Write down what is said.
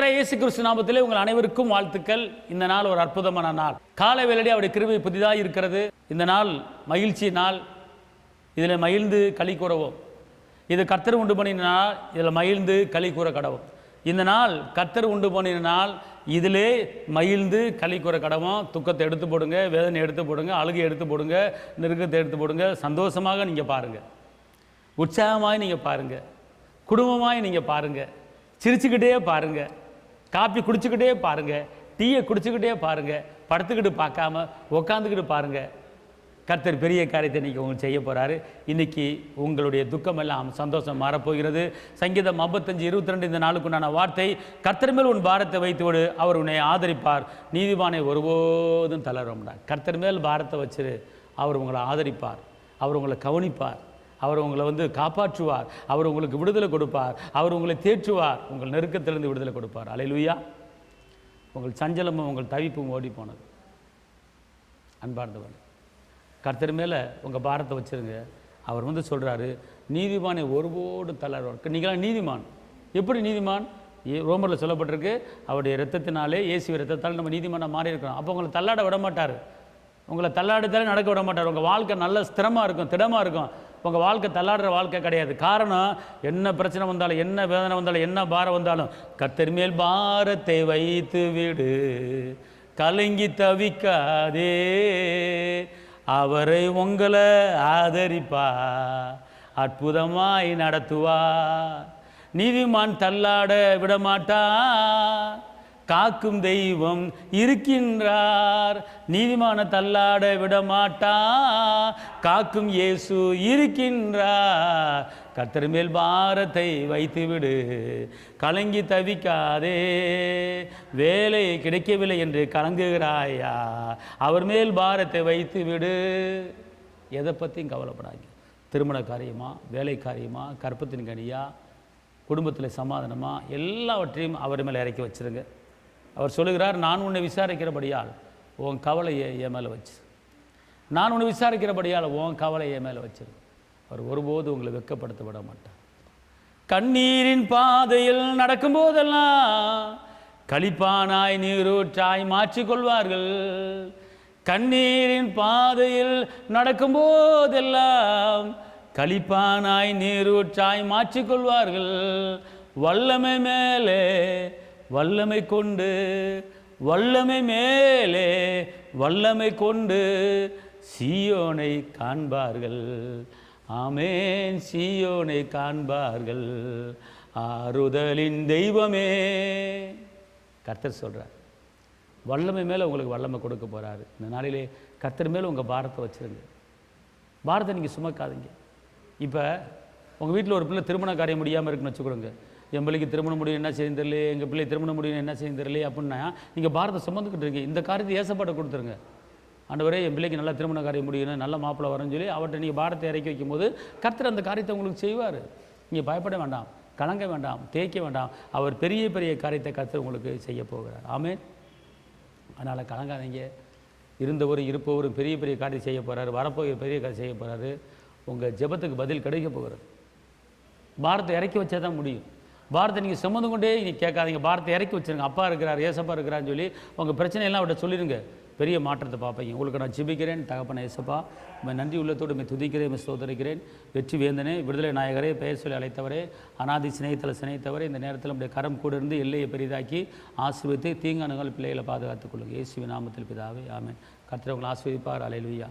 கர்த்தராகிய இயேசு கிறிஸ்து நாமத்திலே உங்கள் அனைவருக்கும் வாழ்த்துக்கள். இந்த நாள் ஒரு அற்புதமான நாள். காலை வேளையிலே அவருடைய கிருபை புதிதாக இருக்கிறது. இந்த நாள் மகிழ்ச்சி நாள். இதில் மகிழ்ந்து களி கூறவும். இது கர்த்தர் உண்டு பண்ணின நாள். இதில் மகிழ்ந்து களி கூற கடவும். இந்த நாள் கர்த்தர் உண்டு பண்ணின நாள். இதிலே மகிழ்ந்து களி கூற கடவும். துக்கத்தை எடுத்து போடுங்க, வேதனை எடுத்து போடுங்க, அழுகை எடுத்து போடுங்க, நெருக்கத்தை எடுத்து போடுங்க. சந்தோஷமாக நீங்கள் பாருங்கள், உற்சாகமாய் நீங்கள் பாருங்கள், குடும்பமாய் நீங்கள் பாருங்கள், சிரிச்சுக்கிட்டே பாருங்கள், காப்பி குடிச்சுக்கிட்டே பாருங்கள், டீயை குடிச்சுக்கிட்டே பாருங்கள், படுத்துக்கிட்டு பார்க்காம உக்காந்துக்கிட்டு பாருங்கள். கர்த்தர் பெரிய காரியத்தை இன்றைக்கி உங்களுக்கு செய்ய போகிறாரு. இன்றைக்கி உங்களுடைய துக்கமெல்லாம் சந்தோஷம் மாறப்போகிறது. சங்கீதம் 55:22 இந்த நாளுக்குண்டான வார்த்தை. கர்த்தர் மேல் உன் பாரத்தை வைத்து விடு, அவர் உன்னை ஆதரிப்பார், நீதிமானை ஒருபோதும் தளரமாட்டார். கர்த்தர் மேல் பாரத்தை வச்சிரு, அவர் உங்களை ஆதரிப்பார், அவர் உங்களை கவனிப்பார், அவர் உங்களை காப்பாற்றுவார், அவர் உங்களுக்கு விடுதலை கொடுப்பார், அவர் உங்களை தேற்றுவார், உங்கள் நெருக்கத்திலிருந்து விடுதலை கொடுப்பார். அல்லேலூயா. உங்கள் சஞ்சலமும் உங்கள் தவிப்பும் ஓடி போனது. அன்பார்ந்தவன், கர்த்தர் மேலே உங்கள் பாரத்தை வச்சுருங்க. அவர் சொல்கிறாரு, நீதிமானை ஒருபோடு தளர்வார். நீங்களாம் நீதிமான். எப்படி நீதிமான்? ரோமரில் சொல்லப்பட்டிருக்கு, அவருடைய இரத்தத்தினாலே, இயேசு இரத்தத்தால் நம்ம நீதிமானாக மாறி இருக்கிறோம். அப்போ உங்களை தள்ளாட விட மாட்டார். உங்களை தள்ளாடுத்தாலே நடக்க விட மாட்டார். உங்கள் வாழ்க்கை நல்ல ஸ்திரமாக இருக்கும், திடமாக இருக்கும். உங்கள் வாழ்க்கை தள்ளாடுற வாழ்க்கை கிடையாது. காரணம், என்ன பிரச்சனை வந்தாலும், என்ன வேதனை வந்தாலும், என்ன பாரம் வந்தாலும், கர்த்தர் மேல் பாரத்தை வைத்து விடு, கலங்கி தவிக்காதே, அவரை உங்களை ஆதரிப்பார், அற்புதமாய் நடத்துவார். நீதிமான் தள்ளாட விடமாட்டார், காக்கும் தெய்வம் இருக்கின்றார். நீதிமான தள்ளாட விடமாட்டார், காக்கும் இயேசு இருக்கின்றார். கர்த்தர் மேல் பாரத்தை வைத்து விடு, கலங்கி தவிக்காதே, வேலை கிடைக்கவில்லை என்று கலங்குகிறாயா, அவர் மேல் பாரத்தை வைத்து விடு. எதை பற்றியும் கவலைப்படாங்க. திருமண காரியமா, வேலை காரியமா, கற்பத்தின் கனியா, குடும்பத்தில் சமாதானமா, எல்லாவற்றையும் அவர் மேலே இறக்கி வச்சுருங்க. அவர் சொல்லுகிறார், நான் உன்னை விசாரிக்கிறபடியால் உன் கவலையை என் மேலே வச்சு, நான் உன்னை விசாரிக்கிறபடியால் உன் கவலையை என் மேலே வச்சிரு. அவர் ஒருபோது உங்களை வெட்கப்படுத்த விட மாட்டார். கண்ணீரின் பாதையில் நடக்கும்போதெல்லாம் களிப்பானாய் நீரூற்றாய் மாற்றிக்கொள்வார்கள். கண்ணீரின் பாதையில் நடக்கும்போதெல்லாம் களிப்பானாய் நீரூற்றாய் மாற்றிக்கொள்வார்கள். வல்லமை மேலே வல்லமை கொண்டு, வல்லமை மேலே வல்லமை கொண்டு சீயோனை காண்பார்கள். ஆமென். சீயோனை காண்பார்கள். ஆறுதலின் தெய்வமே. கர்த்தர் சொல்கிறார், வல்லமை மேலே உங்களுக்கு வல்லமை கொடுக்க போகிறாரு. இந்த நாளிலே கர்த்தர் மேலே உங்கள் பாரத்தை வச்சுருங்க. பாரத்தை நீங்கள் சுமக்காதீங்க. இப்போ உங்கள் வீட்டில் ஒரு பிள்ளை திருமண காரியம் முடியாமல் இருக்குன்னு வச்சுக்கொடுங்க. என் பிள்ளைக்கு திருமணம் முடியும் என்ன செய்யும் தெரியல, எங்கள் பிள்ளை திருமணம் முடியும் என்ன செய்யும் தெரியல அப்படின்னா நீங்கள் பாரத்தை சுமந்துக்கிட்டு இருக்கீங்க. இந்த காரியத்தை ஏசப்பாட்ட கொடுத்துருங்க. ஆண்டவரே, என் பிள்ளைக்கு நல்லா திருமண காரியம் முடியணும், நல்ல மாப்பிள்ளை வரன்னு சொல்லி அவர்கிட்ட நீங்கள் பாரத்தை இறக்கி வைக்கும்போது கர்த்தர் அந்த காரியத்தை உங்களுக்கு செய்வார். நீங்கள் பயப்பட வேண்டாம், கலங்க வேண்டாம், தேய்க்க வேண்டாம். அவர் பெரிய பெரிய காரியத்தை கர்த்தர் உங்களுக்கு செய்ய போகிறார். ஆமென். அதனால் கலங்காதீங்க. இருந்தவரும் இருப்பவரும் பெரிய பெரிய காரியம் செய்ய போகிறாரு, வரப்போகிற பெரிய காரியம் செய்ய போகிறாரு. உங்கள் ஜெபத்துக்கு பதில் கிடைக்க போகிறது. பாரத்தை இறக்கி வச்சா தான் முடியும். பாரத்தை நீங்கள் சுமந்து கொண்டே நீங்கள் கேட்காதீங்க. பாரத்தை இறக்கி வச்சுருங்க. அப்பா இருக்கிறார், ஏசப்பா இருக்கிறான்னு சொல்லி உங்கள் பிரச்சனையெல்லாம் அவர்கிட்ட சொல்லிடுங்க. பெரிய மாற்றத்தை பார்ப்பீங்க. உங்களுக்கு நான் ஜெபிக்கிறேன். தகப்பன ஏசப்பா, நன்றி உள்ளத்தோடு துதிக்கிறேன், ஸ்தோத்திரிக்கிறேன். வெற்றி வேந்தனே, விடுதலை நாயகரே, பெயர் சொல்லி அழைத்தவரே, அநாதி சிநேகத்தில் சிநேகித்தவரே, இந்த நேரத்தில் நம்முடைய கரம் கூட இருந்து எல்லையை பெரிதாக்கி ஆசீர்வதித்து தீங்கானுகள் பிள்ளைகளை பாதுகாத்துக் கொள்ளுங்கள். இயேசுவின் நாமத்தில் பிதாவே, ஆமென். கர்த்தர் உங்களை ஆசீர்வதிப்பார். அல்லேலூயா.